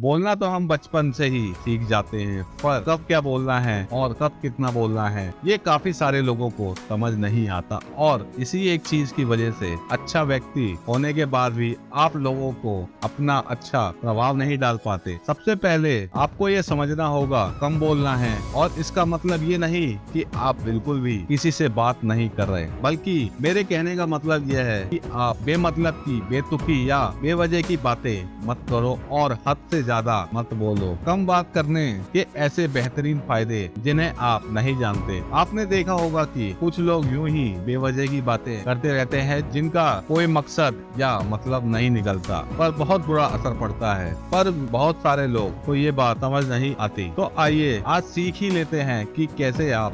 बोलना तो हम बचपन से ही सीख जाते हैं, पर कब क्या बोलना है और कब कितना बोलना है ये काफी सारे लोगों को समझ नहीं आता। और इसी एक चीज की वजह से अच्छा व्यक्ति होने के बाद भी आप लोगों को अपना अच्छा प्रभाव नहीं डाल पाते। सबसे पहले आपको ये समझना होगा कम बोलना है, और इसका मतलब ये नहीं कि आप बिल्कुल भी किसी से बात नहीं कर रहे, बल्कि मेरे कहने का मतलब यह है कि आप बेमतलब की, बेतुकी या बेवजह की बातें मत करो और हद से ज्यादा मत बोलो। कम बात करने के ऐसे बेहतरीन फायदे जिन्हें आप नहीं जानते। आपने देखा होगा कि कुछ लोग यूं ही बेवजह की बातें करते रहते हैं जिनका कोई मकसद या मतलब नहीं निकलता, पर बहुत बुरा असर पड़ता है। पर बहुत सारे लोग को ये बात समझ नहीं आती। तो आइए आज सीख ही लेते हैं कि कैसे आप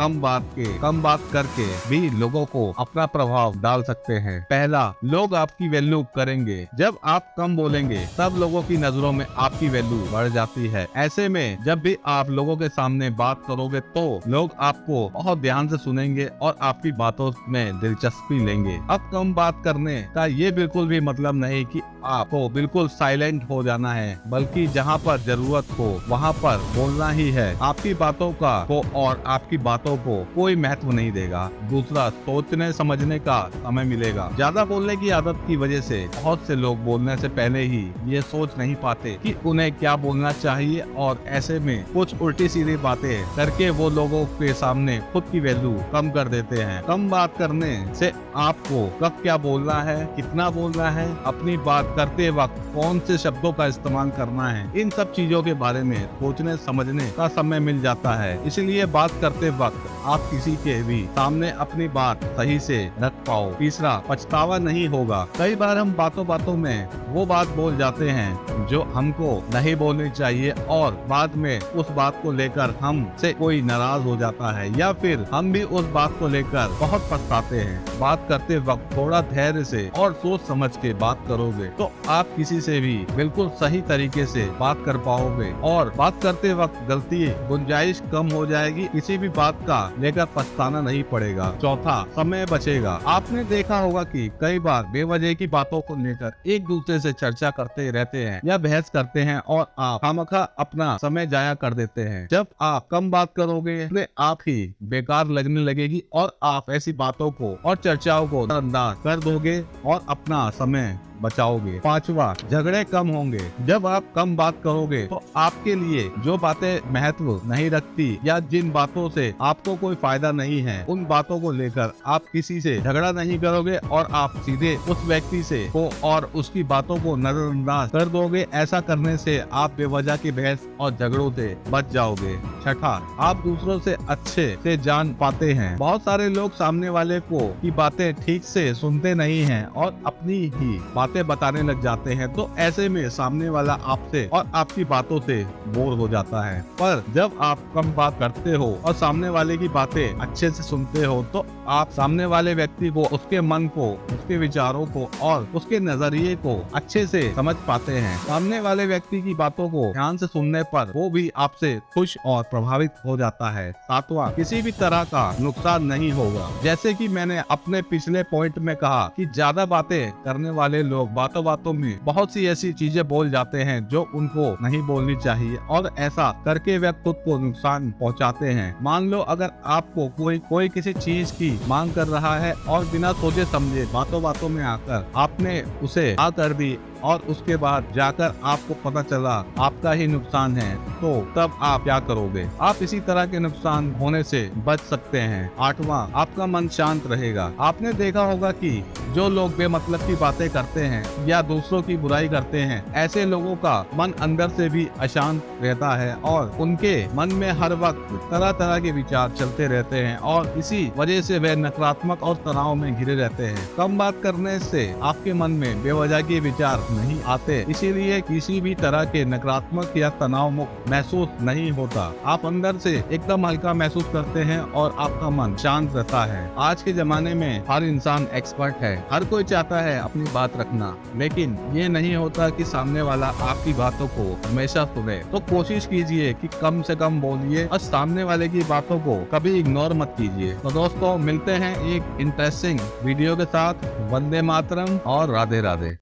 कम बात करके भी लोगों को अपना प्रभाव डाल सकते हैं। पहला, लोग आपकी वैल्यू करेंगे। जब आप कम बोलेंगे तब लोगों की नजरों में आपकी वैल्यू बढ़ जाती है। ऐसे में जब भी आप लोगों के सामने बात करोगे तो लोग आपको बहुत ध्यान से सुनेंगे और आपकी बातों में दिलचस्पी लेंगे। अब कम बात करने का ये बिल्कुल भी मतलब नहीं कि आपको बिल्कुल साइलेंट हो जाना है, बल्कि जहाँ पर जरूरत हो वहाँ पर बोलना ही है। आपकी बातों को और आपकी बातों को कोई महत्व नहीं देगा। दूसरा, सोचने समझने का समय मिलेगा। ज्यादा बोलने की आदत की वजह से बहुत से लोग बोलने से पहले ही ये सोच नहीं पाते कि उन्हें क्या बोलना चाहिए, और ऐसे में कुछ उल्टी सीधी बातें करके वो लोगों के सामने खुद की वैल्यू कम कर देते हैं। कम बात करने से आपको कब क्या बोलना है, कितना बोलना है, अपनी बात करते वक्त कौन से शब्दों का इस्तेमाल करना है, इन सब चीजों के बारे में सोचने समझने का समय मिल जाता है। इसलिए बात करते वक्त आप किसी के भी सामने अपनी बात सही से रख पाओ। तीसरा, पछतावा नहीं होगा। कई बार हम बातों बातों में वो बात बोल जाते हैं जो हमको नहीं बोलनी चाहिए, और बाद में उस बात को लेकर हमसे कोई नाराज हो जाता है, या फिर हम भी उस बात को लेकर बहुत पछताते हैं। बात करते वक्त थोड़ा धैर्य से और सोच समझ के बात करोगे तो आप किसी से भी बिल्कुल सही तरीके से बात कर पाओगे, और बात करते वक्त गलती गुंजाइश कम हो जाएगी। किसी भी बात का लेकर पछताना नहीं पड़ेगा। चौथा, समय बचेगा। आपने देखा होगा कि कई बार बेवजह की बातों को लेकर एक दूसरे से चर्चा करते रहते हैं या बहस करते हैं, और आप खामखा अपना समय जाया कर देते हैं। जब आप कम बात करोगे अपने आप ही बेकार लगने लगेगी, और आप ऐसी बातों को और चर्चाओं को नजरअंदाज कर दोगे और अपना समय बचाओगे। पांचवा, झगड़े कम होंगे। जब आप कम बात करोगे तो आपके लिए जो बातें महत्व नहीं रखती या जिन बातों से आपको कोई फायदा नहीं है, उन बातों को लेकर आप किसी से झगड़ा नहीं करोगे, और आप सीधे उस व्यक्ति से को और उसकी बातों को नजरअंदाज कर दोगे। ऐसा करने से आप बेवजह की बहस और झगड़ों से बच जाओगे। छठा, आप दूसरों से अच्छे से जान पाते हैं। बहुत सारे लोग सामने वाले को की बातें ठीक से सुनते नहीं हैं और अपनी ही बातें बताने लग जाते हैं, तो ऐसे में सामने वाला आपसे और आपकी बातों से बोर हो जाता है। पर जब आप कम बात करते हो और सामने वाले की बातें अच्छे से सुनते हो, तो आप सामने वाले व्यक्ति को, उसके मन को, उसके विचारों को और उसके नजरिए को अच्छे से समझ पाते हैं। सामने वाले व्यक्ति की बातों को ध्यान से सुनने पर वो भी आपसे खुश और प्रभावित हो जाता है। सातवां, किसी भी तरह का नुकसान नहीं होगा। जैसे कि मैंने अपने पिछले पॉइंट में कहा कि ज्यादा बातें करने वाले लोग बातों बातों में बहुत सी ऐसी चीजें बोल जाते हैं जो उनको नहीं बोलनी चाहिए, और ऐसा करके वे खुद को नुकसान पहुंचाते हैं। मान लो अगर आपको कोई किसी चीज की मांग कर रहा है और बिना सोचे समझे बातों बातों में आकर आपने उसे हाँ कर दी, और उसके बाद जाकर आपको पता चला आपका ही नुकसान है, तो तब आप क्या करोगे? आप इसी तरह के नुकसान होने से बच सकते हैं। आठवां, आपका मन शांत रहेगा। आपने देखा होगा कि जो लोग बेमतलब की बातें करते हैं या दूसरों की बुराई करते हैं, ऐसे लोगों का मन अंदर से भी अशांत रहता है, और उनके मन में हर वक्त तरह तरह के विचार चलते रहते हैं, और इसी वजह से वे नकारात्मक और तनाव में घिरे रहते हैं। कम बात करने से आपके मन में बेवजह के विचार नहीं आते, इसीलिए किसी भी तरह के नकारात्मक या तनाव मुक्त महसूस नहीं होता। आप अंदर से एकदम हल्का महसूस करते हैं और आपका मन शांत रहता है। आज के जमाने में हर इंसान एक्सपर्ट है, हर कोई चाहता है अपनी बात रखना, लेकिन ये नहीं होता कि सामने वाला आपकी बातों को हमेशा सुने। तो कोशिश कीजिए कि कम से कम बोलिए और सामने वाले की बातों को कभी इग्नोर मत कीजिए। तो दोस्तों, मिलते हैं एक इंटरेस्टिंग वीडियो के साथ। वंदे मातरम और राधे राधे।